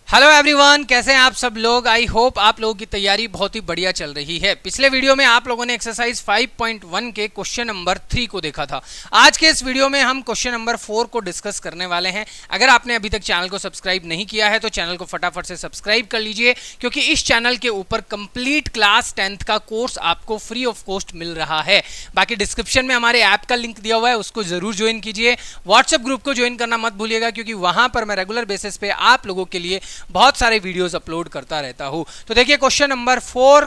Hello everyone, कैसे हैं आप सब लोग। आई होप आप लोगों की तैयारी बहुत ही बढ़िया चल रही है। पिछले वीडियो में आप लोगों ने एक्सरसाइज 5.1 के क्वेश्चन नंबर 3 को देखा था। आज के इस वीडियो में हम क्वेश्चन नंबर 4 को डिस्कस करने वाले हैं। अगर आपने अभी तक चैनल को सब्सक्राइब नहीं किया है तो चैनल को फटाफट से सब्सक्राइब कर लीजिए, क्योंकि इस चैनल के ऊपर कंप्लीट क्लास 10th का कोर्स आपको फ्री ऑफ कॉस्ट मिल रहा है। बाकी डिस्क्रिप्शन में हमारे ऐप का लिंक दिया हुआ है, उसको जरूर ज्वाइन कीजिए। व्हाट्सएप ग्रुप को ज्वाइन करना मत भूलिएगा, क्योंकि वहां पर मैं रेगुलर बेसिस पे आप लोगों के लिए बहुत सारे वीडियोस अपलोड करता रहता हूं। तो देखिए, क्वेश्चन नंबर 4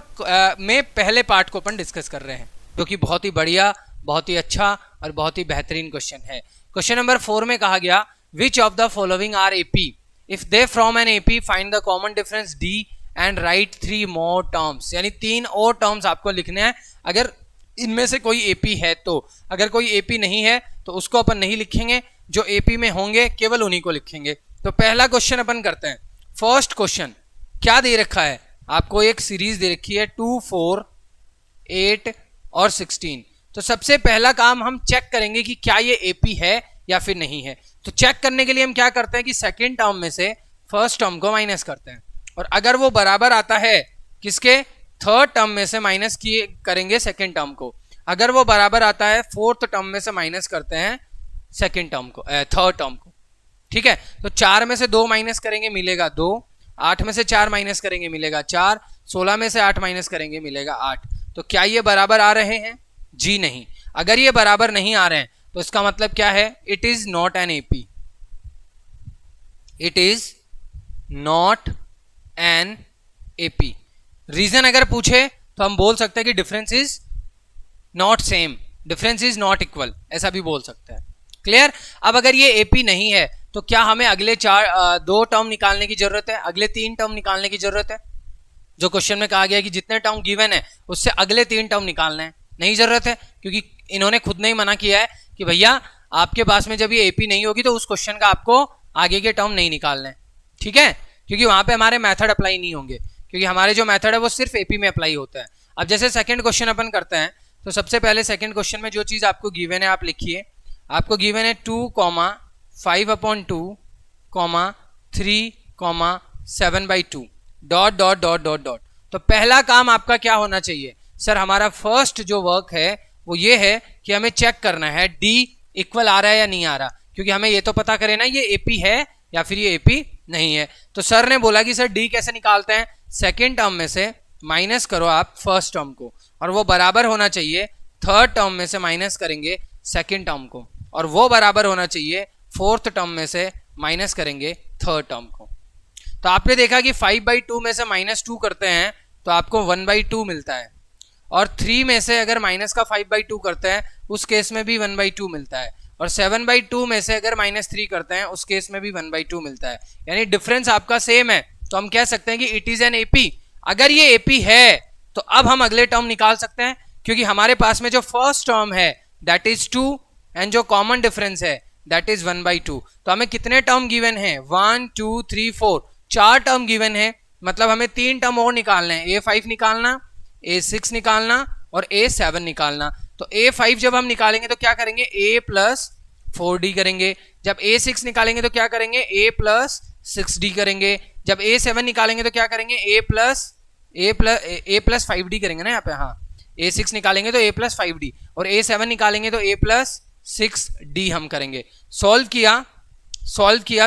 में पहले पार्ट को अपन डिस्कस कर रहे हैं, जो कि बहुत ही बढ़िया, बहुत ही अच्छा और बहुत ही बेहतरीन क्वेश्चन है। क्वेश्चन नंबर 4 में कहा गया, which of the following are AP, if they from an AP find the common difference d and write 3 more terms. यानी 3 और टर्म्स आपको लिखने हैं अगर इनमें से कोई एपी है तो। अगर कोई एपी नहीं है तो उसको अपन नहीं लिखेंगे, जो एपी में होंगे केवल उन्हीं को लिखेंगे। तो पहला क्वेश्चन अपन करते हैं। फर्स्ट क्वेश्चन क्या दे रखा है आपको, एक सीरीज दे रखी है 2, 4, 8 और 16। तो सबसे पहला काम हम चेक करेंगे कि क्या ये एपी है या फिर नहीं है। तो चेक करने के लिए हम क्या करते हैं कि सेकेंड टर्म में से फर्स्ट टर्म को माइनस करते हैं, और अगर वो बराबर आता है किसके, थर्ड टर्म में से माइनस किए करेंगे सेकेंड टर्म को। अगर वो बराबर आता है फोर्थ टर्म में से माइनस करते हैं सेकेंड टर्म को, थर्ड टर्म को। ठीक है, तो 4 में से 2 माइनस करेंगे मिलेगा 2, 8 में से 4 माइनस करेंगे मिलेगा 4, 16 में से 8 माइनस करेंगे मिलेगा 8। तो क्या ये बराबर आ रहे हैं? जी नहीं। अगर ये बराबर नहीं आ रहे हैं तो इसका मतलब क्या है, it is not an AP. It is not an AP. Reason अगर पूछे तो हम बोल सकते हैं कि difference is not same, difference is not equal, ऐसा भी बोल सकते हैं। क्लियर। अब अगर ये एपी नहीं है तो क्या हमें अगले 2 टर्म निकालने की जरूरत है, अगले 3 टर्म निकालने की जरूरत है? जो क्वेश्चन में कहा गया है कि जितने टर्म गिवन है उससे अगले 3 टर्म निकालने हैं, नहीं जरूरत है, क्योंकि इन्होंने खुद ने ही मना किया है कि भैया आपके पास में जब ये एपी नहीं होगी तो उस क्वेश्चन का आपको आगे के टर्म नहीं निकालने। ठीक है, क्योंकि वहां पे हमारे मेथड अप्लाई नहीं होंगे, क्योंकि हमारे जो मेथड है वो सिर्फ एपी में अप्लाई होता है। अब जैसे सेकंड क्वेश्चन अपन करते हैं, तो सबसे पहले सेकंड क्वेश्चन में जो चीज आपको गिवन है आप लिखिए। आपको गिवन है 2, 5/2, 3, 7/2 dot dot dot dot dot. तो पहला काम आपका क्या होना चाहिए सर, हमारा फर्स्ट जो वर्क है वो ये है कि हमें चेक करना है डी इक्वल आ रहा है या नहीं आ रहा, क्योंकि हमें ये तो पता करे ना ये एपी है या फिर ये एपी नहीं है। तो सर ने बोला कि सर डी कैसे निकालते हैं, सेकेंड टर्म में से माइनस करो आप फर्स्ट टर्म को, और वो बराबर होना चाहिए थर्ड टर्म में से माइनस करेंगे सेकेंड टर्म को, और वो बराबर होना चाहिए फोर्थ टर्म में से माइनस करेंगे थर्ड टर्म को। तो आपने देखा कि 5/2 में से -2 करते हैं तो आपको 1/2 मिलता है, और 3 में से अगर माइनस का 5/2 करते हैं उस केस में भी 1/2 मिलता है, और 7/2 में से अगर -3 करते हैं उस केस में भी 1/2 मिलता है। यानी डिफरेंस आपका सेम है, तो हम कह सकते हैं कि इट इज एन एपी। अगर ये एपी है तो अब हम अगले टर्म निकाल सकते हैं, क्योंकि हमारे पास में जो फर्स्ट टर्म है दैट इज 2 एंड जो कॉमन डिफरेंस है दैट इज 1/2। तो हमें कितने टर्म गिवन है, 1, 2, 3, 4, 4 टर्म गिवन है, मतलब हमें 3 टर्म और निकालने हैं, A5 निकालना, A6 निकालना और A7 निकालना। तो A5 जब हम निकालेंगे तो क्या करेंगे, A+4D करेंगे। जब A6 निकालेंगे तो क्या करेंगे, A+6D करेंगे। जब A7 निकालेंगे तो क्या करेंगे, A+5D करेंगे ना यहाँ पे। हाँ, A6 निकालेंगे तो A+5D, और A7 निकालेंगे तो A+6D हम करेंगे। सॉल्व किया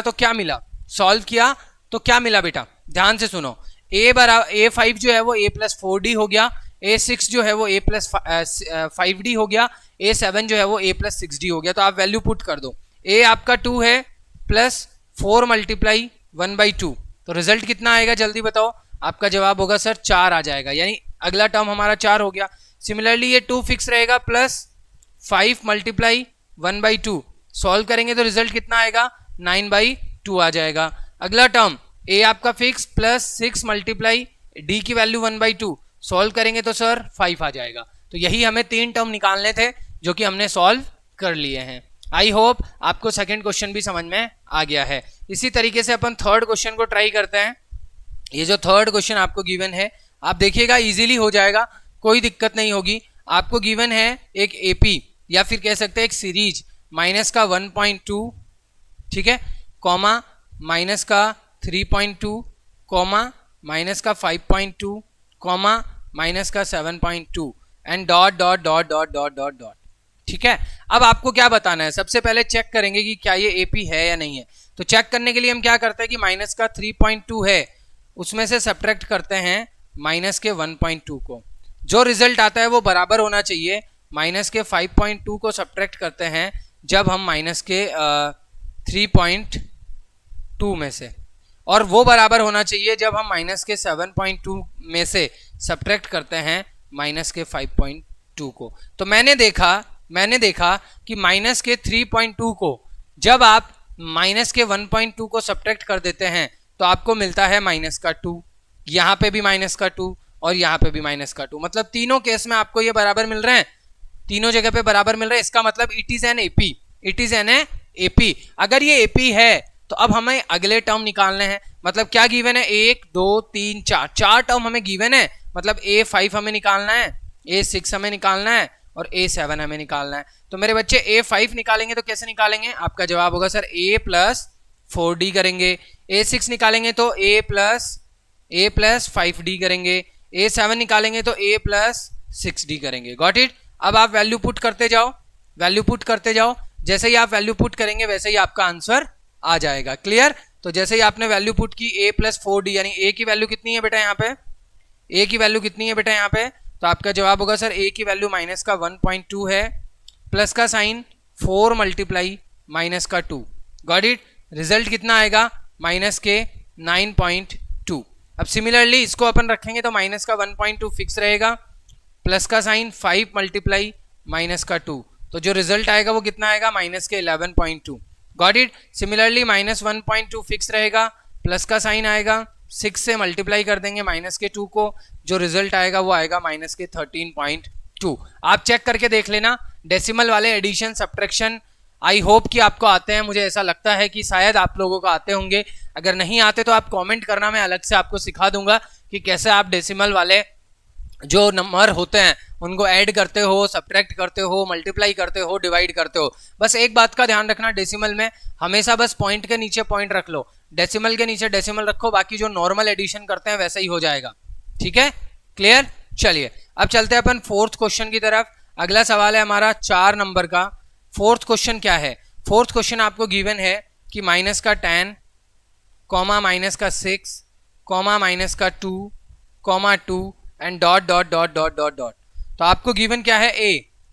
तो क्या मिला, बेटा ध्यान से सुनो। A5 जो है वो A+4D हो गया, A6 जो है वो A+5D हो गया, A7 जो है वो A+6D हो गया। तो आप वैल्यू पुट कर दो। A आपका 2 है, +4 × 1/2, तो रिजल्ट कितना आएगा जल्दी बताओ। आपका जवाब होगा सर 4 आ जाएगा, यानी अगला टर्म हमारा 4 हो गया। सिमिलरली ये 2 फिक्स रहेगा, +5 × 1/2, सॉल्व करेंगे तो रिजल्ट कितना आएगा, 9/2 आ जाएगा। अगला टर्म A आपका फिक्स, +6 × D की वैल्यू 1/2, सॉल्व करेंगे तो सर 5 आ जाएगा। तो यही हमें 3 टर्म निकालने थे जो कि हमने सॉल्व कर लिए हैं। आई होप आपको सेकंड क्वेश्चन भी समझ में आ गया है। इसी तरीके से अपन थर्ड क्वेश्चन को ट्राई करते हैं। ये जो थर्ड क्वेश्चन आपको गिवन है, आप देखिएगा इजीली हो जाएगा, कोई दिक्कत नहीं होगी। आपको गिवन है एक एपी या फिर कह सकते हैं एक सीरीज -1.2, ठीक है, कॉमा -3 3.2 कॉमा माइनस का 5.2 कॉमा माइनस का 7.2 and dot dot dot dot dot dot dot. ठीक है, अब आपको क्या बताना है, सबसे पहले चेक करेंगे कि क्या ये एपी है या नहीं है। तो चेक करने के लिए हम क्या करते हैं कि माइनस का 3.2 है उसमें से सब्ट्रैक्ट करते हैं माइनस के 1.2 को, जो रिजल्ट आता है वो बराबर होना चाहिए माइनस के 5.2 को सब्ट्रैक्ट करते हैं जब हम माइनस के 3.2 में से, और वो बराबर होना चाहिए जब हम माइनस के 7.2 में से सब्ट्रैक्ट करते हैं माइनस के 5.2 को। तो मैंने देखा कि माइनस के 3.2 को जब आप माइनस के 1.2 को सब्ट्रैक्ट कर देते हैं तो आपको मिलता है माइनस का 2, यहाँ पे भी माइनस का 2 और यहाँ पे भी माइनस का 2, मतलब तीनों केस में आपको ये बराबर मिल रहे हैं, तीनों जगह पे बराबर मिल रहे हैं। इसका मतलब it is an AP, it is an AP. अगर ये एपी है तो अब हमें अगले टर्म निकालने हैं। मतलब क्या गिवन है, 1 2 3 4, 4 टर्म हमें गिवन है, मतलब A5 हमें निकालना है, A6 हमें निकालना है और A7 हमें निकालना है। तो मेरे बच्चे A5 निकालेंगे तो कैसे निकालेंगे, आपका जवाब होगा सर A प्लस 4D करेंगे। A6 निकालेंगे तो A प्लस 5D करेंगे। A7 निकालेंगे तो A प्लस 6D करेंगे। Got it. अब आप वैल्यू पुट करते जाओ, वैल्यू पुट करते जाओ, जैसे ही आप वैल्यू पुट करेंगे वैसे ही आपका आंसर आ जाएगा। क्लियर। तो जैसे ही आपने वैल्यू पुट की A प्लस 4D, यानी A की वैल्यू कितनी है बेटा यहाँ पे, A की वैल्यू कितनी है बेटा यहाँ पे, तो आपका जवाब होगा सर A की वैल्यू माइनस का 1.2 है, प्लस का साइन 4 मल्टीप्लाई माइनस का 2। Got it. रिजल्ट कितना आएगा, माइनस के 9.2। अब सिमिलरली इसको अपन रखेंगे तो माइनस का 1.2 फिक्स रहेगा, प्लस का साइन 5 मल्टीप्लाई माइनस का 2, तो जो रिजल्ट आएगा वो कितना आएगा, माइनस के 11.2। Got it. Similarly minus 1.2 fix रहेगा, प्लस का साइन आएगा, 6 से मल्टीप्लाई कर देंगे माइनस के 2 को, जो रिजल्ट आएगा वो आएगा माइनस के 13.2। आप चेक करके देख लेना डेसिमल वाले एडिशन सब्ट्रैक्शन। आई होप कि आपको आते हैं, मुझे ऐसा लगता है कि शायद आप लोगों को आते होंगे। अगर नहीं आते तो आप कमेंट करना, मैं अलग से आपको सिखा दूंगा कि कैसे आप डेसिमल वाले जो नंबर होते हैं उनको ऐड करते हो, सब्ट्रैक्ट करते हो, मल्टीप्लाई करते हो, डिवाइड करते हो। बस एक बात का ध्यान रखना, डेसिमल में हमेशा बस पॉइंट के नीचे पॉइंट रख लो, डेसिमल के नीचे डेसिमल रखो, बाकी जो नॉर्मल एडिशन करते हैं वैसा ही हो जाएगा। ठीक है, क्लियर। चलिए अब चलते हैं अपन फोर्थ क्वेश्चन की तरफ। अगला सवाल है हमारा 4 नंबर का। फोर्थ क्वेश्चन क्या है, फोर्थ क्वेश्चन आपको गिवन है कि माइनस का 10 कॉमा माइनस का 6 कॉमा माइनस का 2 comma 2 and dot dot dot dot dot dot. तो आपको गिवन क्या है,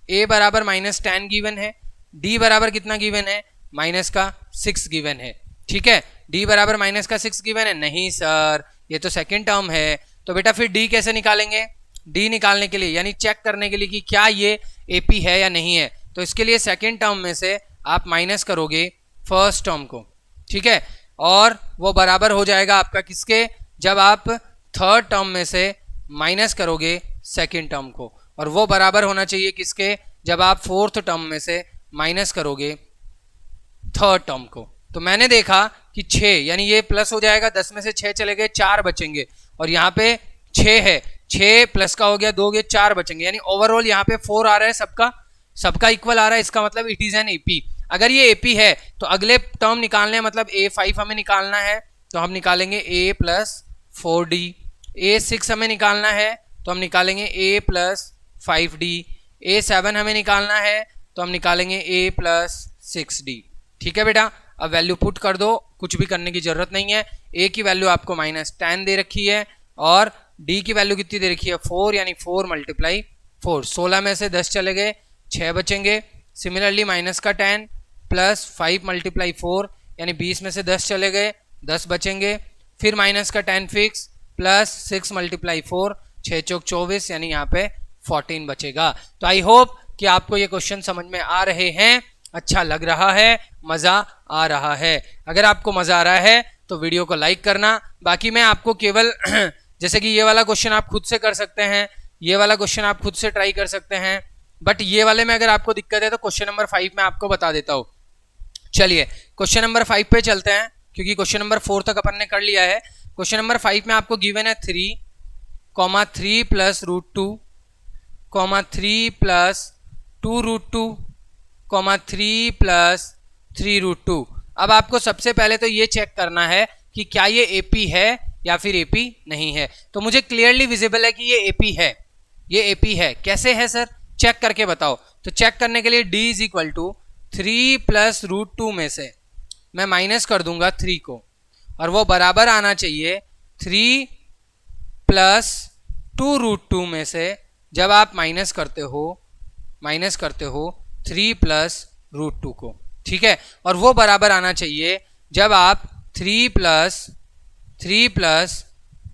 a बराबर माइनस 10 गिवन है, d बराबर कितना गिवन है, माइनस का 6 गिवन है। ठीक है, d बराबर माइनस का 6 गिवन है, नहीं सर ये तो सेकेंड टर्म है। तो बेटा फिर d कैसे निकालेंगे, d निकालने के लिए यानी चेक करने के लिए कि क्या ये AP है या नहीं है, तो इसके लिए सेकेंड टर्म में से आप माइनस करोगे फर्स्ट टर्म को। ठीक है, और वो बराबर हो जाएगा आपका किसके, जब आप थर्ड टर्म में से माइनस करोगे सेकेंड टर्म को, और वो बराबर होना चाहिए किसके, जब आप फोर्थ टर्म में से माइनस करोगे थर्ड टर्म को। तो मैंने देखा कि 6 यानी ये प्लस हो जाएगा, 10 में से 6 चले गए, 4 बचेंगे, और यहाँ पे 6 है, 6 प्लस का हो गया 2 गए, 4 बचेंगे, यानी ओवरऑल यहाँ पे 4 आ रहा है, सबका इक्वल आ रहा है। इसका मतलब इट इज एन एपी। अगर ये एपी है तो अगले टर्म निकालने हैं, मतलब A5 हमें निकालना है तो हम निकालेंगे A प्लस 4D, A6 हमें निकालना है तो हम निकालेंगे A प्लस 5D, A7 हमें निकालना है तो हम निकालेंगे A प्लस 6D। ठीक है बेटा, अब वैल्यू पुट कर दो, कुछ भी करने की जरूरत नहीं है। A की वैल्यू आपको माइनस 10 दे रखी है और D की वैल्यू कितनी दे रखी है, 4, यानी 4 मल्टीप्लाई 4, 16 में से 10 चले गए, 6 बचेंगे। सिमिलरली माइनस का 10 प्लस 5 मल्टीप्लाई 4, यानी 20 में से 10 चले गए, 10 बचेंगे। फिर माइनस का 10 फिक्स प्लस 6 मल्टीप्लाई 4, 6 चौक 24, यानी यहाँ पे 14 बचेगा। तो आई होप कि आपको ये क्वेश्चन समझ में आ रहे हैं, अच्छा लग रहा है, मज़ा आ रहा है। अगर आपको मज़ा आ रहा है तो वीडियो को लाइक करना। बाकी मैं आपको केवल जैसे कि ये वाला क्वेश्चन आप खुद से कर सकते हैं, ये वाला क्वेश्चन आप खुद से ट्राई कर सकते हैं, बट ये वाले में अगर आपको दिक्कत है तो क्वेश्चन नंबर 5 में आपको बता देता हूँ। चलिए क्वेश्चन नंबर 5 पे चलते हैं, क्योंकि क्वेश्चन नंबर 4 तक अपन ने कर लिया है। क्वेश्चन नंबर 5 में आपको गिवन है 3 plus root 2 3 plus 2 root 2 3 plus 3 root 2। अब आपको सबसे पहले तो ये चेक करना है कि क्या ये AP है या फिर AP नहीं है। तो मुझे क्लियरली विजिबल है कि ये AP है, ये AP है। कैसे है सर, चेक करके बताओ। तो चेक करने के लिए d is equal to 3 plus √2 में से मैं माइनस कर दूंगा 3 को, और वो बराबर आना चाहिए 3 प्लस 2√2 में से जब आप माइनस करते हो 3 प्लस √2 को, ठीक है। और वो बराबर आना चाहिए जब आप 3 प्लस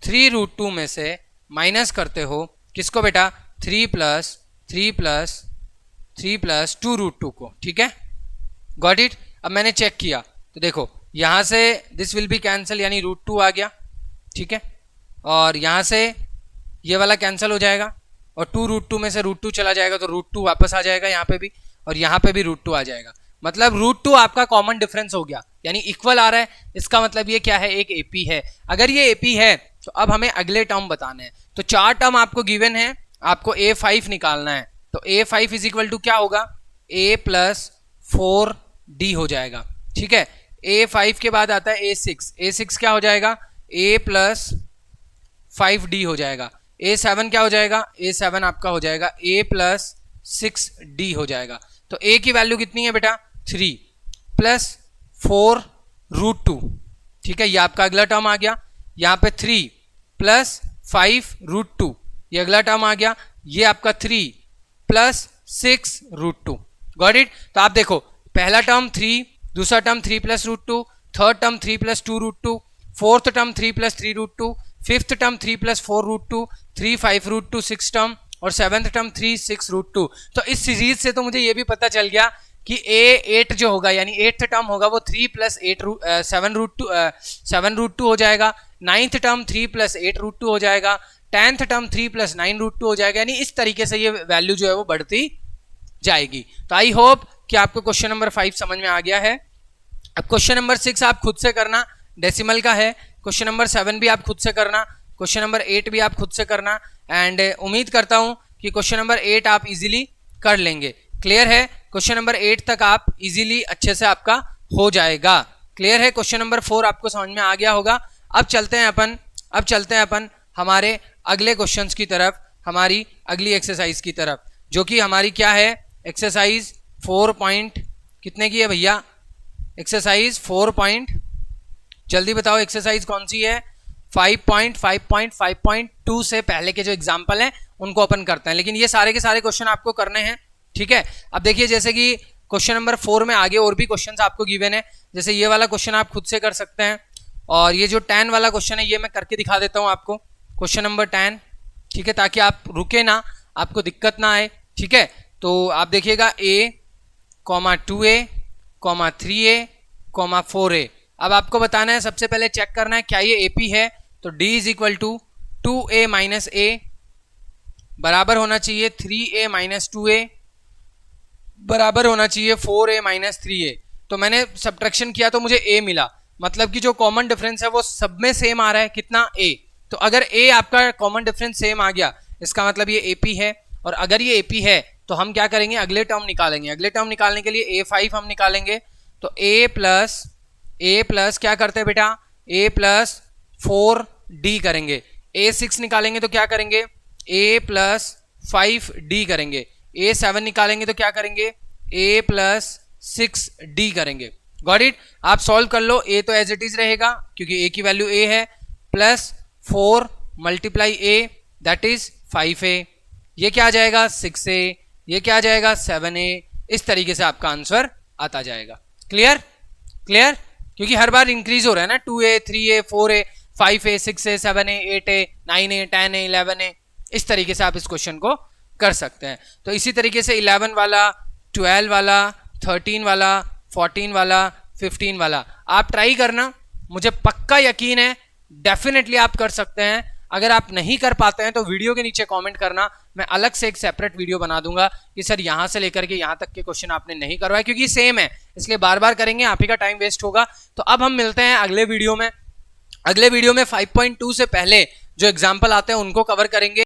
3√2 में से माइनस करते हो किसको बेटा, 3 प्लस 2√2 को, ठीक है। Got it. अब मैंने चेक किया तो देखो यहां से दिस विल बी कैंसिल, यानी √2 आ गया, ठीक है। और यहां से ये वाला कैंसिल हो जाएगा और 2√2 में से √2 चला जाएगा तो √2 वापस आ जाएगा यहाँ पे भी, और यहाँ पे भी √2 आ जाएगा। मतलब √2 आपका कॉमन डिफरेंस हो गया, यानी इक्वल आ रहा है। इसका मतलब ये क्या है, एक AP है। अगर ये AP है तो अब हमें अगले टर्म बताने हैं। तो 4 टर्म आपको गिवन है, आपको A5 निकालना है। तो A5 इज इक्वल टू क्या होगा, A प्लस 4D हो जाएगा, ठीक है। A5 के बाद आता है A6 क्या हो जाएगा, A प्लस 5D हो जाएगा। A7 क्या हो जाएगा, A7 आपका हो जाएगा A प्लस 6D हो जाएगा। तो A की वैल्यू कितनी है बेटा, 3 प्लस 4√2, ठीक है। ये आपका अगला टर्म आ गया। यहाँ पे 3 प्लस 5√2, ये अगला टर्म आ गया। ये आपका 3 प्लस 6√2। Got it. तो आप देखो पहला टर्म 3, दूसरा term 3 plus √2, third term 3 plus 2√2, fourth term 3 plus 3√2, fifth term 3 plus 4√2, 3 5√2 6 term, और सेवंथ टर्म 3 6√2। तो इस सीरीज से तो मुझे ये भी पता चल गया कि A8 जो होगा यानी 8th टर्म होगा वो 3 प्लस 7√2 हो जाएगा। 9th टर्म 3 प्लस 8√2 हो जाएगा। 10th टर्म 3 प्लस 9√2 हो जाएगा। यानी इस तरीके से ये वैल्यू जो है वो बढ़ती जाएगी। तो आई होप कि आपको क्वेश्चन नंबर 5 समझ में आ गया है। अब क्वेश्चन नंबर 6 आप खुद से करना, डेसिमल का है। क्वेश्चन नंबर 7 भी आप खुद से करना, क्वेश्चन नंबर 8 भी आप खुद से करना, एंड उम्मीद करता हूं कि क्वेश्चन नंबर 8 आप इजीली कर लेंगे। क्लियर है, क्वेश्चन नंबर 8 तक आप इजीली अच्छे से आपका हो जाएगा। क्लियर है, क्वेश्चन नंबर 4 आपको समझ में आ गया होगा। अब चलते हैं अपन हमारे अगले क्वेश्चंस की तरफ, हमारी अगली एक्सरसाइज की तरफ, जो कि हमारी क्या है, एक्सरसाइज 4 पॉइंट कितने की है भैया, एक्सरसाइज 4 पॉइंट, जल्दी बताओ एक्सरसाइज कौन सी है, 5.5.5.2 से पहले के जो एग्जाम्पल हैं उनको अपन करते हैं। लेकिन ये सारे के सारे क्वेश्चन आपको करने हैं, ठीक है। अब देखिए जैसे कि क्वेश्चन नंबर 4 में आगे और भी क्वेश्चंस आपको गिवन है। जैसे ये वाला क्वेश्चन आप खुद से कर सकते हैं, और ये जो 10 वाला क्वेश्चन है ये मैं करके दिखा देता हूं आपको, क्वेश्चन नंबर 10, ठीक है, ताकि आप रुके ना, आपको दिक्कत ना आए, ठीक है। तो आप देखिएगा A, 2A, 3A, 4A। अब आपको बताना है, सबसे पहले चेक करना है क्या ये AP है। तो D is equal to 2A minus A बराबर होना चाहिए 3A माइनस 2A बराबर होना चाहिए 4A माइनस 3A। तो मैंने सब्ट्रैक्शन किया तो मुझे A मिला, मतलब कि जो कॉमन डिफरेंस है वो सब में सेम आ रहा है, कितना, A। तो अगर A आपका कॉमन डिफरेंस सेम आ गया इसका मतलब ये AP है। और अगर ये AP है तो हम क्या करेंगे, अगले टर्म निकालेंगे। अगले टर्म निकालने के लिए A5 हम निकालेंगे। तो A प्लस क्या करते हैं बेटा, A प्लस 4D करेंगे। A6 निकालेंगे तो क्या करेंगे, A प्लस 5D करेंगे। A7 निकालेंगे तो क्या करेंगे, A प्लस 6D करेंगे। Got it. आप सॉल्व कर लो, A तो एज इट इज रहेगा क्योंकि A की वैल्यू A है, plus 4 multiply A that is 5A, ये क्या आ जाएगा 6A, ये क्या आ जाएगा 7A। इस तरीके से आपका आंसर आता जाएगा। क्लियर, क्योंकि हर बार इंक्रीज हो रहा है ना, 2A, 3A, 4A, 5A, 6A, 7A, 8A, 9A, 10A, 11A। इस तरीके से आप इस क्वेश्चन को कर सकते हैं। तो इसी तरीके से 11 वाला, 12 वाला, 13 वाला, 14 वाला, 15 वाला आप ट्राई करना, मुझे पक्का यकीन है डेफिनेटली आप कर सकते हैं। अगर आप नहीं कर पाते हैं तो वीडियो के नीचे कमेंट करना, मैं अलग से एक सेपरेट वीडियो बना दूंगा कि सर यहां से लेकर के यहां तक के क्वेश्चन आपने नहीं करवाए, क्योंकि सेम है इसलिए बार बार करेंगे आप ही का टाइम वेस्ट होगा। तो अब हम मिलते हैं अगले वीडियो में। अगले वीडियो में 5.2 से पहले जो एग्जाम्पल आते हैं उनको कवर करेंगे।